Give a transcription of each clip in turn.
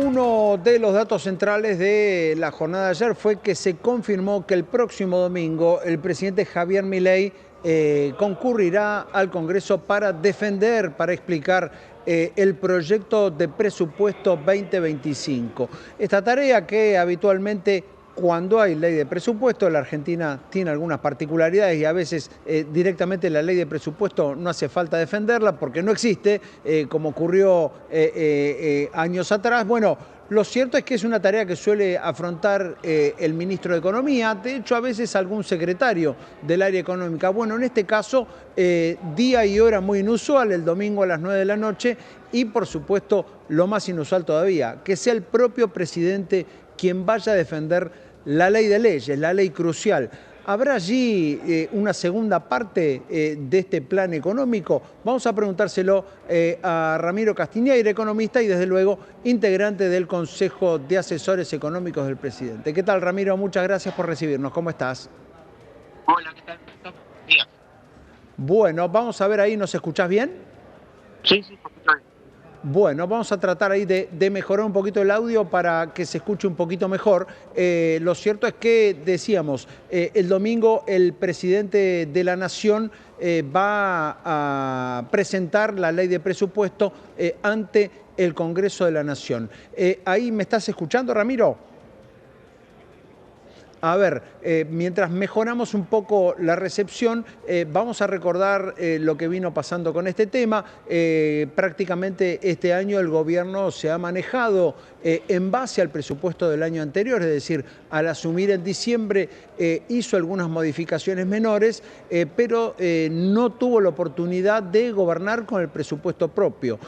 Uno de los datos centrales de la jornada de ayer fue que se confirmó que el próximo domingo el presidente Javier Milei concurrirá al Congreso para defender, para explicar el proyecto de presupuesto 2025. Esta tarea que habitualmente, cuando hay ley de presupuesto, la Argentina tiene algunas particularidades y a veces directamente la ley de presupuesto no hace falta defenderla porque no existe, como ocurrió años atrás. Bueno, lo cierto es que es una tarea que suele afrontar el ministro de Economía, de hecho a veces algún secretario del área económica. Bueno, en este caso, día y hora muy inusual, el domingo a las 9 de la noche, y por supuesto lo más inusual todavía, que sea el propio presidente quien vaya a defender la ley de leyes, la ley crucial. ¿Habrá allí una segunda parte de este plan económico? Vamos a preguntárselo a Ramiro Castiñeira, economista y desde luego integrante del Consejo de Asesores Económicos del presidente. ¿Qué tal, Ramiro? Muchas gracias por recibirnos. ¿Cómo estás? Hola, ¿qué tal? Días. Bueno, vamos a ver ahí, ¿nos escuchás bien? Sí, sí, por supuesto. Bueno, vamos a tratar ahí de mejorar un poquito el audio para que se escuche un poquito mejor. Lo cierto es que, decíamos, el domingo el presidente de la Nación va a presentar la ley de presupuesto ante el Congreso de la Nación. ¿Ahí me estás escuchando, Ramiro? A ver, mientras mejoramos un poco la recepción, vamos a recordar lo que vino pasando con este tema. Prácticamente este año el gobierno se ha manejado en base al presupuesto del año anterior, es decir, al asumir en diciembre hizo algunas modificaciones menores, pero no tuvo la oportunidad de gobernar con el presupuesto propio.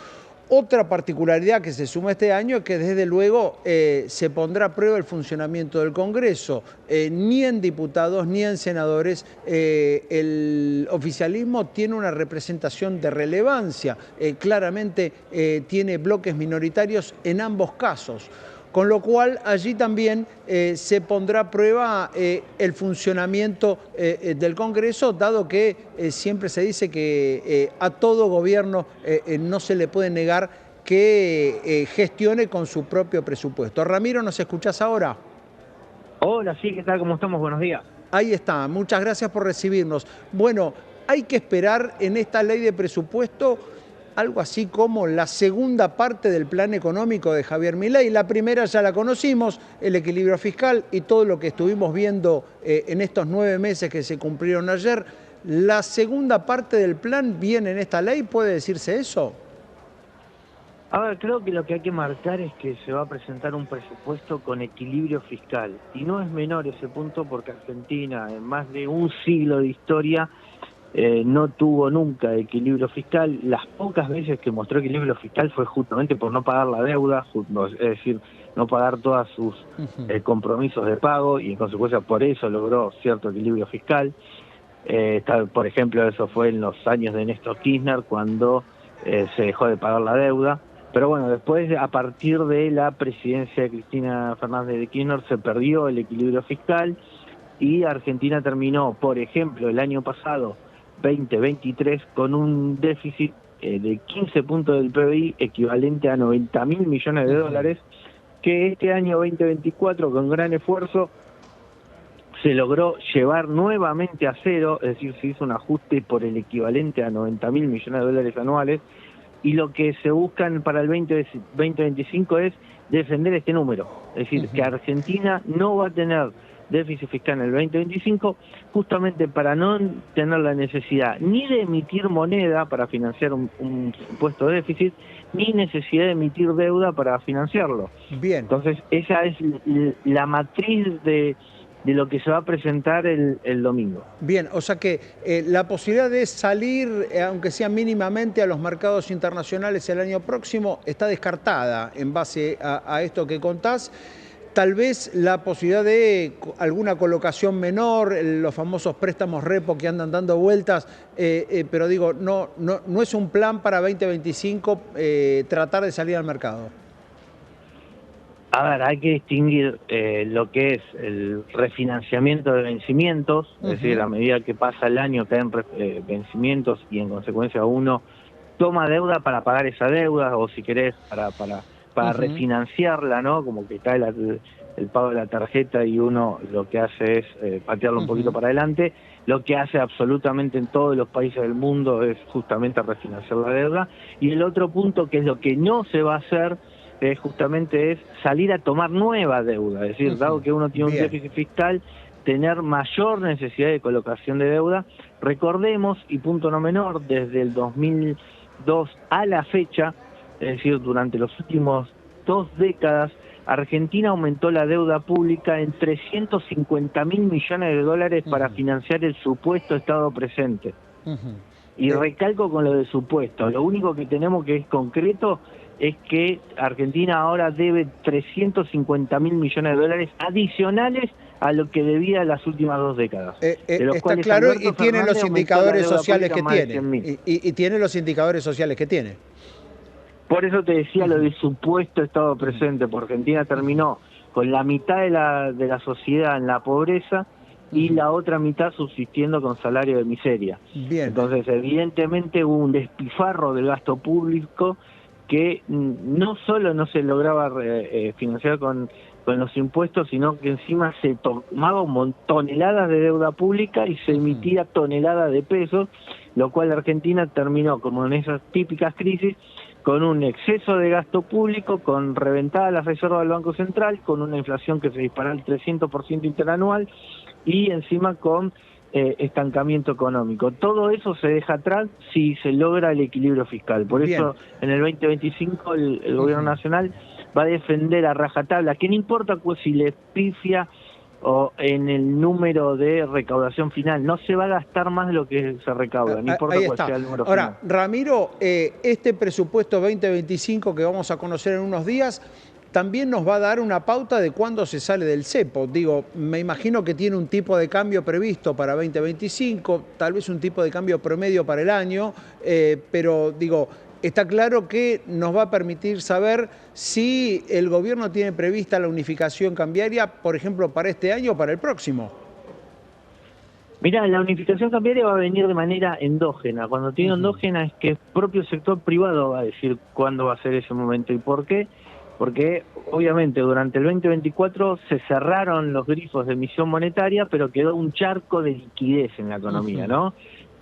Otra particularidad que se suma este año es que desde luego se pondrá a prueba el funcionamiento del Congreso. Ni en diputados ni en senadores el oficialismo tiene una representación de relevancia. Claramente tiene bloques minoritarios en ambos casos. Con lo cual allí también se pondrá a prueba el funcionamiento del Congreso, dado que siempre se dice que a todo gobierno no se le puede negar que gestione con su propio presupuesto. Ramiro, ¿nos escuchás ahora? Hola, sí, ¿qué tal? ¿Cómo estamos? Buenos días. Ahí está, muchas gracias por recibirnos. Bueno, hay que esperar en esta ley de presupuesto algo así como la segunda parte del plan económico de Javier Milei. La primera ya la conocimos, el equilibrio fiscal y todo lo que estuvimos viendo en estos 9 meses que se cumplieron ayer. ¿La segunda parte del plan viene en esta ley? ¿Puede decirse eso? A ver, creo que lo que hay que marcar es que se va a presentar un presupuesto con equilibrio fiscal. Y no es menor ese punto porque Argentina, en más de un siglo de historia, no tuvo nunca equilibrio fiscal. Las pocas veces que mostró equilibrio fiscal fue justamente por no pagar la deuda, es decir, no pagar todos sus compromisos de pago y en consecuencia por eso logró cierto equilibrio fiscal. Por ejemplo, eso fue en los años de Néstor Kirchner cuando se dejó de pagar la deuda. Pero bueno, después, a partir de la presidencia de Cristina Fernández de Kirchner, se perdió el equilibrio fiscal y Argentina terminó, por ejemplo, el año pasado, 2023, con un déficit de 15 puntos del PBI, equivalente a 90.000 millones de dólares, que este año 2024, con gran esfuerzo, se logró llevar nuevamente a cero, es decir, se hizo un ajuste por el equivalente a 90.000 millones de dólares anuales, y lo que se buscan para el 2025 es defender este número, es decir, que Argentina no va a tener déficit fiscal en el 2025, justamente para no tener la necesidad ni de emitir moneda para financiar un supuesto déficit, ni necesidad de emitir deuda para financiarlo. Bien. Entonces, esa es la matriz de lo que se va a presentar el domingo. Bien, o sea que la posibilidad de salir, aunque sea mínimamente, a los mercados internacionales el año próximo está descartada en base a esto que contás. Tal vez la posibilidad de alguna colocación menor, los famosos préstamos repo que andan dando vueltas, pero digo, no es un plan para 2025 tratar de salir al mercado. A ver, hay que distinguir lo que es el refinanciamiento de vencimientos, es decir, a medida que pasa el año caen vencimientos y en consecuencia uno toma deuda para pagar esa deuda o si querés para para refinanciarla, ¿no? Como que cae el pago de la tarjeta y uno lo que hace es patearlo un poquito para adelante. Lo que hace absolutamente en todos los países del mundo es justamente refinanciar la deuda. Y el otro punto, que es lo que no se va a hacer, justamente es salir a tomar nueva deuda. Es decir, dado que uno tiene un déficit fiscal, tener mayor necesidad de colocación de deuda. Recordemos, y punto no menor, desde el 2002 a la fecha, es decir, durante los últimos 2 décadas, Argentina aumentó la deuda pública en 350.000 millones de dólares para financiar el supuesto Estado presente. Y recalco con lo de supuesto, lo único que tenemos que es concreto es que Argentina ahora debe 350.000 millones de dólares adicionales a lo que debía las últimas 2 décadas. De los Está cuales claro, Alberto y tiene Fernández los aumentó la indicadores deuda sociales pública que más de tiene. 100.000. Y tiene los indicadores sociales que tiene. Por eso te decía lo del supuesto Estado presente, porque Argentina terminó con la mitad de la sociedad en la pobreza y la otra mitad subsistiendo con salario de miseria. Bien. Entonces, evidentemente hubo un despifarro del gasto público que no solo no se lograba financiar con los impuestos, sino que encima se tomaba toneladas de deuda pública y se emitía toneladas de pesos, lo cual Argentina terminó, como en esas típicas crisis, con un exceso de gasto público, con reventadas las reservas del Banco Central, con una inflación que se disparó al 300% interanual y encima con estancamiento económico. Todo eso se deja atrás si se logra el equilibrio fiscal. Por eso en el 2025 el gobierno nacional va a defender a rajatabla, que no importa pues, si le pifia o en el número de recaudación final, no se va a gastar más de lo que se recauda, no importa cuál sea el número final. Ahora, Ramiro, este presupuesto 2025 que vamos a conocer en unos días, también nos va a dar una pauta de cuándo se sale del cepo. Digo, me imagino que tiene un tipo de cambio previsto para 2025, tal vez un tipo de cambio promedio para el año, pero digo, está claro que nos va a permitir saber si el gobierno tiene prevista la unificación cambiaria, por ejemplo, para este año o para el próximo. Mirá, la unificación cambiaria va a venir de manera endógena. Cuando tiene endógena es que el propio sector privado va a decir cuándo va a ser ese momento y por qué. Porque obviamente durante el 2024 se cerraron los grifos de emisión monetaria, pero quedó un charco de liquidez en la economía, ¿no?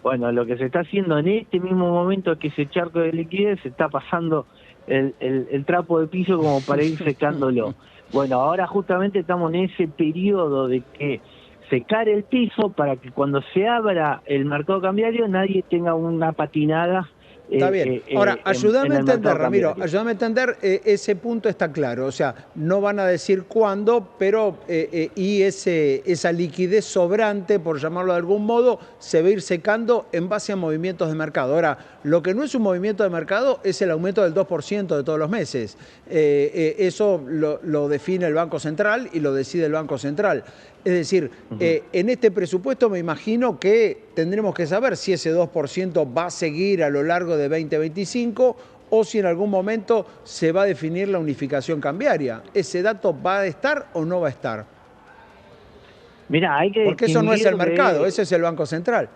Bueno, lo que se está haciendo en este mismo momento es que ese charco de liquidez se está pasando el trapo de piso como para ir secándolo. Bueno, ahora justamente estamos en ese periodo de que secar el piso para que cuando se abra el mercado cambiario nadie tenga una patinada. Está bien. Ahora, ayúdame a entender, Ramiro, ayúdame a entender, ese punto está claro. O sea, no van a decir cuándo, pero y esa liquidez sobrante, por llamarlo de algún modo, se va a ir secando en base a movimientos de mercado. Ahora, lo que no es un movimiento de mercado es el aumento del 2% de todos los meses. Eso lo define el Banco Central y lo decide el Banco Central. Es decir, en este presupuesto me imagino que tendremos que saber si ese 2% va a seguir a lo largo de 2025 o si en algún momento se va a definir la unificación cambiaria. ¿Ese dato va a estar o no va a estar? Mirá, hay que porque eso no es el mercado, ese es el Banco Central.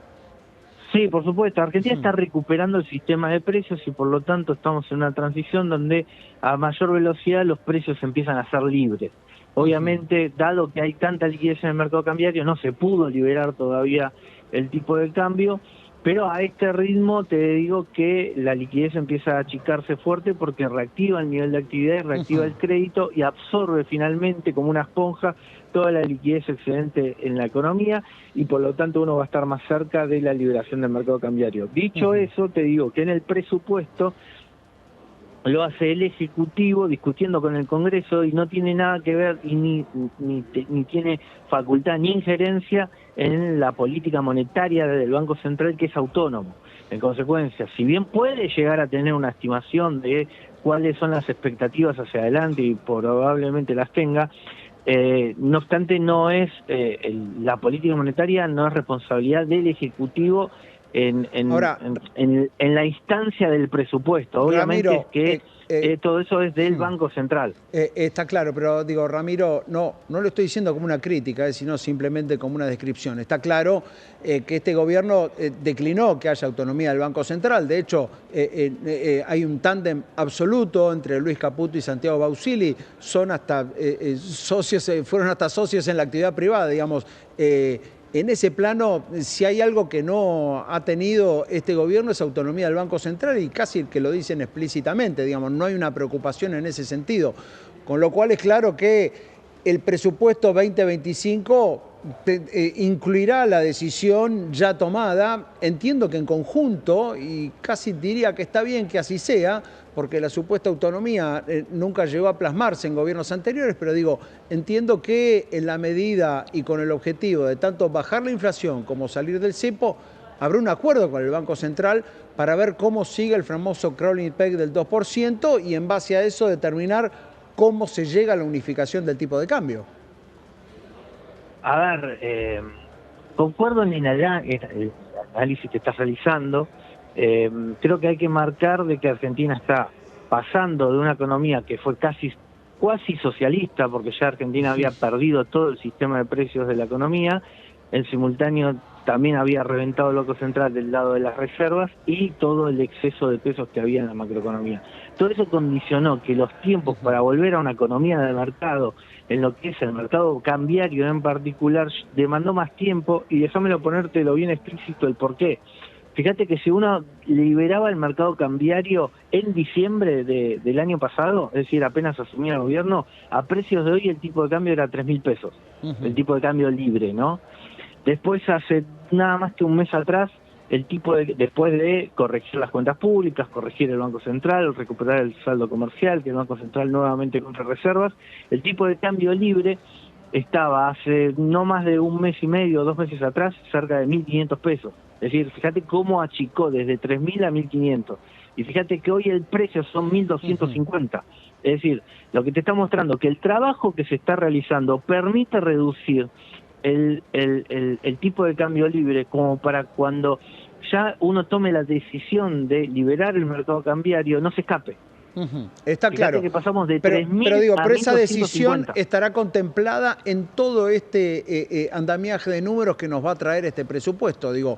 Sí, por supuesto. Argentina está recuperando el sistema de precios y por lo tanto estamos en una transición donde a mayor velocidad los precios empiezan a ser libres. Obviamente, dado que hay tanta liquidez en el mercado cambiario, no se pudo liberar todavía el tipo de cambio, pero a este ritmo te digo que la liquidez empieza a achicarse fuerte porque reactiva el nivel de actividad, reactiva el crédito y absorbe finalmente como una esponja toda la liquidez excedente en la economía y por lo tanto uno va a estar más cerca de la liberación del mercado cambiario. Dicho eso, te digo que en el presupuesto lo hace el Ejecutivo discutiendo con el Congreso y no tiene nada que ver y ni tiene facultad ni injerencia en la política monetaria del Banco Central, que es autónomo. En consecuencia, si bien puede llegar a tener una estimación de cuáles son las expectativas hacia adelante y probablemente las tenga, no obstante no es la política monetaria no es responsabilidad del Ejecutivo en la instancia del presupuesto. Obviamente Ramiro, es que todo eso es del Banco Central. Está claro, pero digo, Ramiro, no lo estoy diciendo como una crítica, sino simplemente como una descripción. Está claro que este gobierno declinó que haya autonomía del Banco Central. De hecho, hay un tándem absoluto entre Luis Caputo y Santiago Bausili. Son hasta socios, fueron hasta socios en la actividad privada, digamos. En ese plano, si hay algo que no ha tenido este gobierno es autonomía del Banco Central y casi que lo dicen explícitamente, digamos, no hay una preocupación en ese sentido. Con lo cual es claro que el presupuesto 2025 incluirá la decisión ya tomada. Entiendo que en conjunto, y casi diría que está bien que así sea, porque la supuesta autonomía nunca llegó a plasmarse en gobiernos anteriores, pero digo, entiendo que en la medida y con el objetivo de tanto bajar la inflación como salir del cepo, habrá un acuerdo con el Banco Central para ver cómo sigue el famoso crawling peg del 2% y en base a eso determinar cómo se llega a la unificación del tipo de cambio. A ver, concuerdo en el análisis que estás realizando. Creo que hay que marcar de que Argentina está pasando de una economía que fue casi socialista, porque ya Argentina había perdido todo el sistema de precios de la economía, en simultáneo también había reventado el Banco Central del lado de las reservas y todo el exceso de pesos que había en la macroeconomía. Todo eso condicionó que los tiempos para volver a una economía de mercado, en lo que es el mercado cambiario en particular, demandó más tiempo, y déjamelo ponértelo bien explícito el porqué. Fíjate que si uno liberaba el mercado cambiario en diciembre del año pasado, es decir, apenas asumía el gobierno, a precios de hoy el tipo de cambio era 3.000 pesos, el tipo de cambio libre, ¿no? Después, hace nada más que un mes atrás, después de corregir las cuentas públicas, corregir el Banco Central, recuperar el saldo comercial, que el Banco Central nuevamente compre reservas, el tipo de cambio libre estaba hace no más de un mes y medio, 2 meses atrás, cerca de 1.500 pesos. Es decir, fíjate cómo achicó desde 3.000 a 1.500. Y fíjate que hoy el precio son 1.250. Es decir, lo que te está mostrando que el trabajo que se está realizando permite reducir el tipo de cambio libre, como para cuando ya uno tome la decisión de liberar el mercado cambiario, no se escape. Está Fíjate claro. Que pasamos de pero 3.000 digo, a pero esa decisión 1.250. estará contemplada en todo este andamiaje de números que nos va a traer este presupuesto. Digo,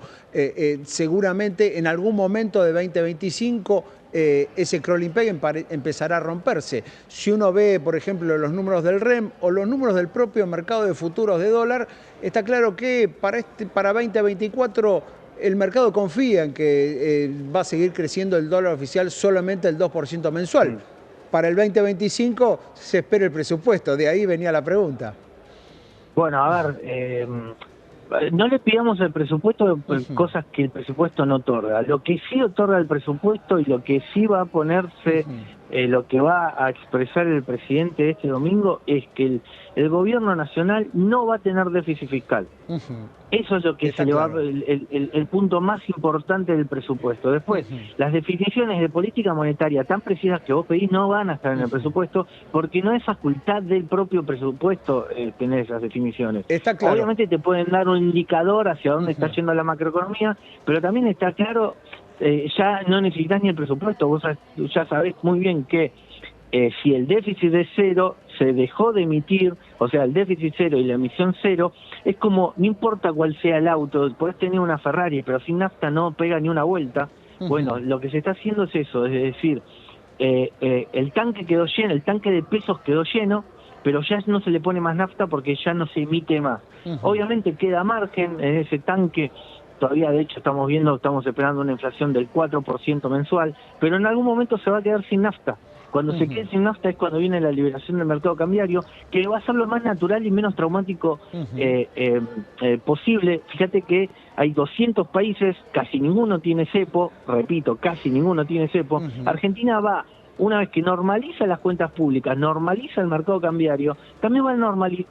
seguramente en algún momento de 2025 ese crawling peg empezará a romperse. Si uno ve, por ejemplo, los números del REM o los números del propio mercado de futuros de dólar, está claro que para 2024 el mercado confía en que va a seguir creciendo el dólar oficial solamente el 2% mensual. Para el 2025 se espera el presupuesto, de ahí venía la pregunta. Bueno, a ver, no le pidamos el presupuesto cosas que el presupuesto no otorga. Lo que sí otorga el presupuesto y lo que sí va a ponerse, lo que va a expresar el presidente este domingo es que el gobierno nacional no va a tener déficit fiscal. Eso es lo que se le va, el punto más importante del presupuesto. Después, las definiciones de política monetaria tan precisas que vos pedís no van a estar en el presupuesto, porque no es facultad del propio presupuesto tener esas definiciones. Está claro. Obviamente te pueden dar un indicador hacia dónde está yendo la macroeconomía, pero también está claro, ya no necesitas ni el presupuesto. Vos ya sabés muy bien que si el déficit es cero, se dejó de emitir, o sea, el déficit cero y la emisión cero, es como, no importa cuál sea el auto, podés tener una Ferrari, pero sin nafta no pega ni una vuelta. Bueno, lo que se está haciendo es eso, es decir, el tanque quedó lleno, el tanque de pesos quedó lleno, pero ya no se le pone más nafta porque ya no se emite más. Obviamente queda margen en ese tanque. Todavía, de hecho, estamos esperando una inflación del 4% mensual, pero en algún momento se va a quedar sin nafta. Cuando se quede sin nafta es cuando viene la liberación del mercado cambiario, que va a ser lo más natural y menos traumático posible. Fíjate que hay 200 países, casi ninguno tiene cepo, repito, casi ninguno tiene cepo. Argentina va, una vez que normaliza las cuentas públicas, normaliza el mercado cambiario, también va a normaliza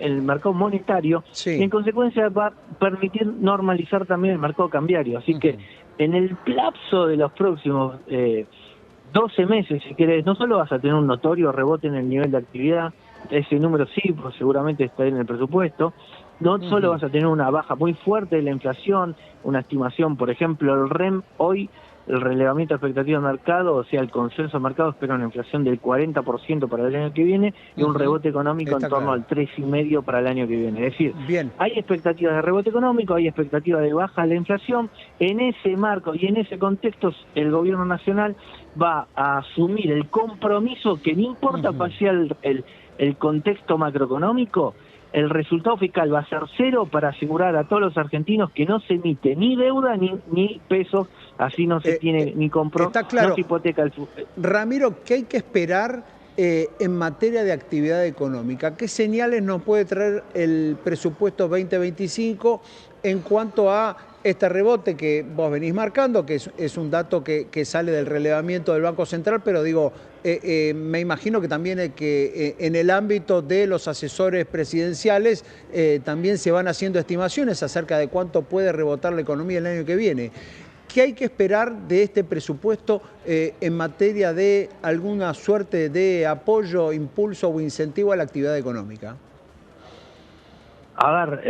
el mercado monetario, y en consecuencia va a permitir normalizar también el mercado cambiario. Así que en el lapso de los próximos 12 meses, si querés, no solo vas a tener un notorio rebote en el nivel de actividad, ese número sí, pues seguramente está en el presupuesto, no solo vas a tener una baja muy fuerte de la inflación, una estimación, por ejemplo, el REM hoy el relevamiento de expectativa de mercado, o sea, el consenso de mercado espera una inflación del 40% para el año que viene y un rebote económico en torno al 3,5% para el año que viene. Es decir, hay expectativas de rebote económico, hay expectativas de baja de la inflación. En ese marco y en ese contexto, el gobierno nacional va a asumir el compromiso que no importa cuál sea el contexto macroeconómico, el resultado fiscal va a ser cero para asegurar a todos los argentinos que no se emite ni deuda ni pesos, así no se tiene ni compro, claro. no se hipoteca el... Ramiro, ¿qué hay que esperar en materia de actividad económica? ¿Qué señales nos puede traer el presupuesto 2025 en cuanto a este rebote que vos venís marcando, que es un dato que sale del relevamiento del Banco Central, pero digo, me imagino que también en el ámbito de los asesores presidenciales también se van haciendo estimaciones acerca de cuánto puede rebotar la economía el año que viene? ¿Qué hay que esperar de este presupuesto en materia de alguna suerte de apoyo, impulso o incentivo a la actividad económica? A ver,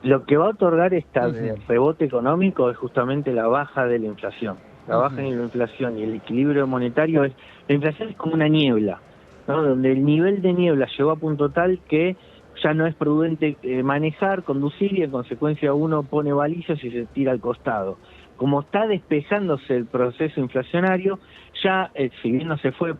lo que va a otorgar este rebote económico es justamente la baja de la inflación. La baja de la inflación y el equilibrio monetario la inflación es como una niebla, ¿no? Donde el nivel de niebla llegó a punto tal que ya no es prudente manejar, conducir, y en consecuencia uno pone balizas y se tira al costado. Como está despejándose el proceso inflacionario, ya, si bien no se fue,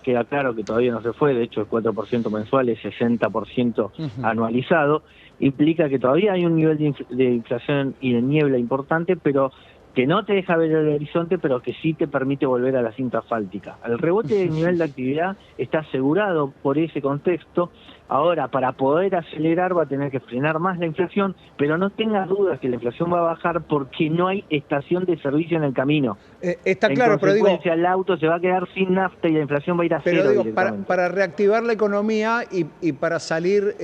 queda claro que todavía no se fue, de hecho el 4% mensual es 60% anualizado, implica que todavía hay un nivel de inflación y de niebla importante, pero que no te deja ver el horizonte, pero que sí te permite volver a la cinta asfáltica. El rebote del nivel de actividad está asegurado por ese contexto. Ahora, para poder acelerar va a tener que frenar más la inflación, pero no tengas dudas que la inflación va a bajar porque no hay estación de servicio en el camino. Está claro, pero digo... el auto se va a quedar sin nafta y la inflación va a ir a cero directamente. Para reactivar la economía y para salir,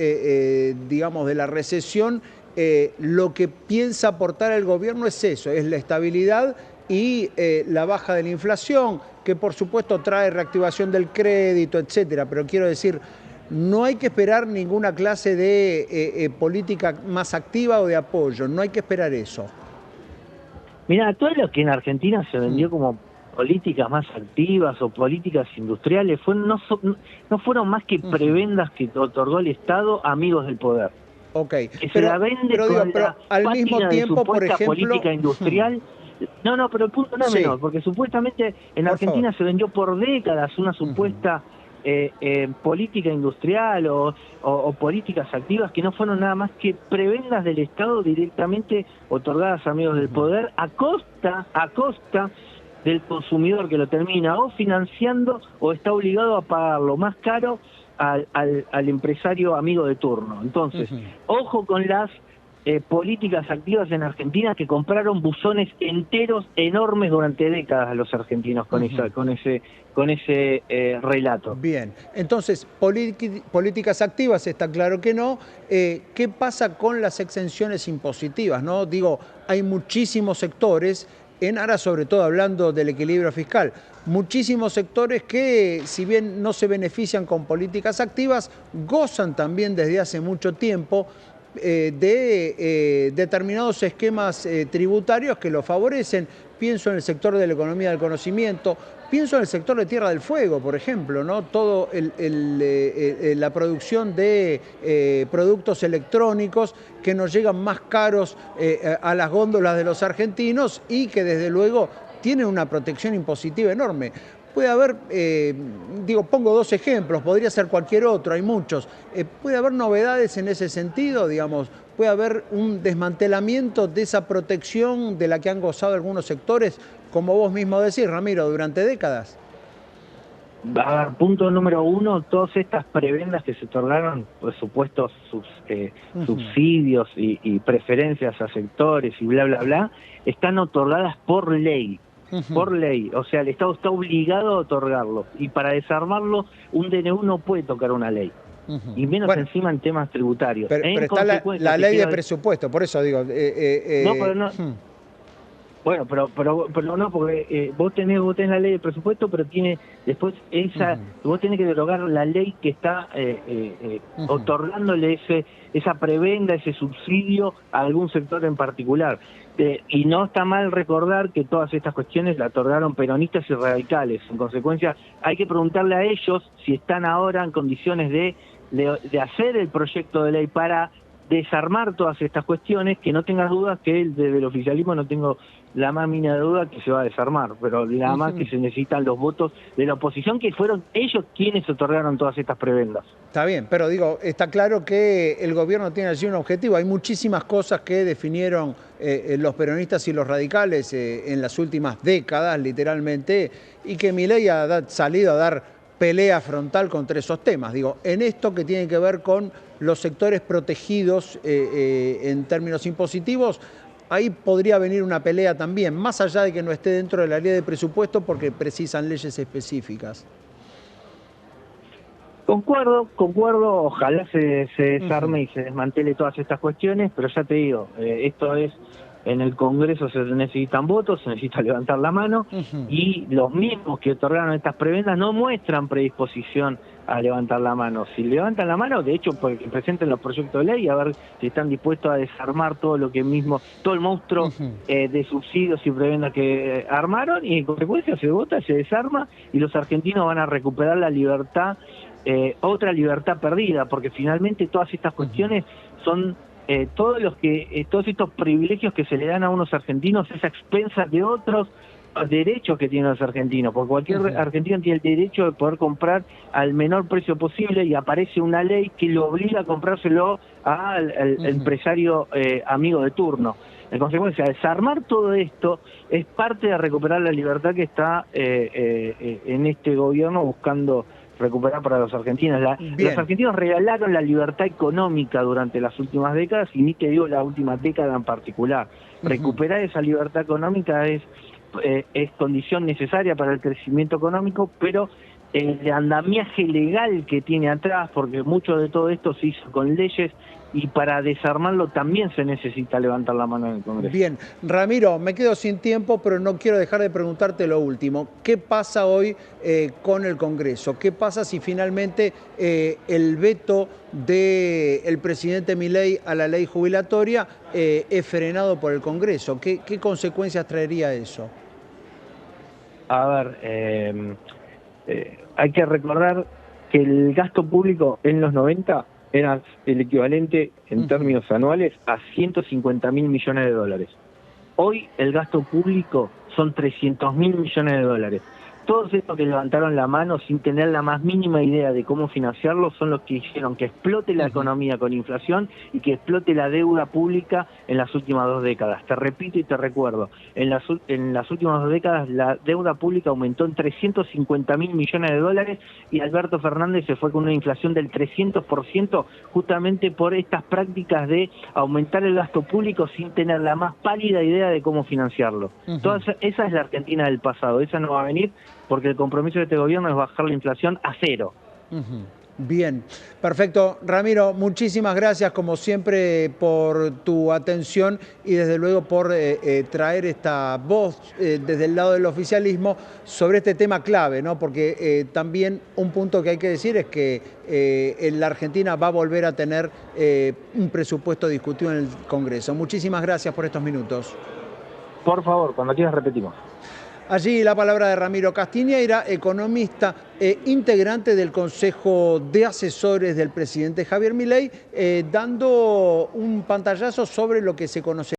digamos, de la recesión, lo que piensa aportar el gobierno es eso, es la estabilidad y la baja de la inflación, que por supuesto trae reactivación del crédito, etcétera. Pero quiero decir, no hay que esperar ninguna clase de política más activa o de apoyo, no hay que esperar eso. Mira, todo lo que en Argentina se vendió como políticas más activas o políticas industriales no fueron más que prebendas que otorgó el Estado a amigos del poder. Okay. Que se la vende pero al mismo tiempo, por ejemplo, política industrial. No, pero el punto no es menor, porque supuestamente en Argentina se vendió por décadas una supuesta política industrial o políticas activas que no fueron nada más que prebendas del Estado directamente otorgadas a amigos del poder a costa del consumidor que lo termina o financiando o está obligado a pagarlo más caro al empresario amigo de turno. Entonces, ojo con las políticas activas en Argentina que compraron buzones enteros enormes durante décadas a los argentinos con ese relato. Bien, entonces, políticas activas está claro que no. ¿Qué pasa con las exenciones impositivas? ¿No? Digo, hay muchísimos sectores, en aras sobre todo hablando del equilibrio fiscal, muchísimos sectores que, si bien no se benefician con políticas activas, gozan también desde hace mucho tiempo de determinados esquemas tributarios que lo favorecen. Pienso en el sector de la economía del conocimiento, pienso en el sector de Tierra del Fuego, por ejemplo, ¿no? Todo la producción de productos electrónicos que nos llegan más caros a las góndolas de los argentinos y que desde luego tienen una protección impositiva enorme. Puede haber, pongo dos ejemplos, podría ser cualquier otro, hay muchos. Puede haber novedades en ese sentido, digamos, puede haber un desmantelamiento de esa protección de la que han gozado algunos sectores, como vos mismo decís, Ramiro, durante décadas. A ver, punto número uno, todas estas prebendas que se otorgaron, por supuesto, subsidios y preferencias a sectores y bla, bla, bla, están otorgadas por ley. Por ley, o sea, el Estado está obligado a otorgarlo, y para desarmarlo un DNU no puede tocar una ley, y menos encima en temas tributarios. Pero está la ley de presupuesto, por eso digo... No, pero no... Bueno, pero no, porque vos tenés la ley de presupuesto, pero tiene después vos tenés que derogar la ley que está otorgándole esa prebenda, ese subsidio a algún sector en particular. Y no está mal recordar que todas estas cuestiones la otorgaron peronistas y radicales. En consecuencia, hay que preguntarle a ellos si están ahora en condiciones de hacer el proyecto de ley para desarmar todas estas cuestiones, que no tengas dudas que desde el oficialismo no tengo la más mínima duda que se va a desarmar, pero nada más que se necesitan los votos de la oposición, que fueron ellos quienes otorgaron todas estas prebendas. Está bien, pero digo, está claro que el gobierno tiene allí un objetivo. Hay muchísimas cosas que definieron los peronistas y los radicales en las últimas décadas, literalmente, y que Milei ha salido a dar pelea frontal contra esos temas. Digo, en esto que tiene que ver con los sectores protegidos en términos impositivos, ahí podría venir una pelea también, más allá de que no esté dentro de la ley de presupuesto porque precisan leyes específicas. Concuerdo, ojalá se desarme y se desmantele todas estas cuestiones, pero ya te digo, esto es, en el Congreso se necesitan votos, se necesita levantar la mano, y los mismos que otorgaron estas prebendas no muestran predisposición a levantar la mano. Si levantan la mano, de hecho, pues, que presenten los proyectos de ley, a ver si están dispuestos a desarmar todo lo que todo el monstruo de subsidios y prebendas que armaron, y en consecuencia se vota, se desarma, y los argentinos van a recuperar la libertad, otra libertad perdida, porque finalmente todas estas cuestiones son todos estos privilegios que se le dan a unos argentinos es a expensas de otros derechos que tienen los argentinos, porque cualquier argentino tiene el derecho de poder comprar al menor precio posible, y aparece una ley que lo obliga a comprárselo al empresario amigo de turno. En consecuencia, desarmar todo esto es parte de recuperar la libertad que está en este gobierno buscando recuperar para los argentinos. Los argentinos regalaron la libertad económica durante las últimas décadas, y ni te digo la última década en particular. Recuperar esa libertad económica es condición necesaria para el crecimiento económico, pero el andamiaje legal que tiene atrás, porque mucho de todo esto se hizo con leyes, y para desarmarlo también se necesita levantar la mano en el Congreso. Bien, Ramiro, me quedo sin tiempo, pero no quiero dejar de preguntarte lo último. ¿Qué pasa hoy con el Congreso? ¿Qué pasa si finalmente el veto del presidente Milei a la ley jubilatoria es frenado por el Congreso? ¿Qué consecuencias traería eso? A ver, hay que recordar que el gasto público en los 90 era el equivalente en términos anuales a 150.000 millones de dólares. Hoy el gasto público son 300.000 millones de dólares. Todos estos que levantaron la mano sin tener la más mínima idea de cómo financiarlo son los que hicieron que explote la economía con inflación y que explote la deuda pública en las últimas 2 décadas. Te repito y te recuerdo, en las últimas 2 décadas la deuda pública aumentó en 350.000 millones de dólares, y Alberto Fernández se fue con una inflación del 300% justamente por estas prácticas de aumentar el gasto público sin tener la más pálida idea de cómo financiarlo. Esa es la Argentina del pasado, esa no va a venir, porque el compromiso de este gobierno es bajar la inflación a 0. Bien, perfecto. Ramiro, muchísimas gracias como siempre por tu atención y desde luego por traer esta voz desde el lado del oficialismo sobre este tema clave, ¿no? Porque también un punto que hay que decir es que la Argentina va a volver a tener un presupuesto discutido en el Congreso. Muchísimas gracias por estos minutos. Por favor, cuando quieras repetimos. Allí la palabra de Ramiro Castiñeira, economista e integrante del Consejo de Asesores del presidente Javier Milei, dando un pantallazo sobre lo que se conoce.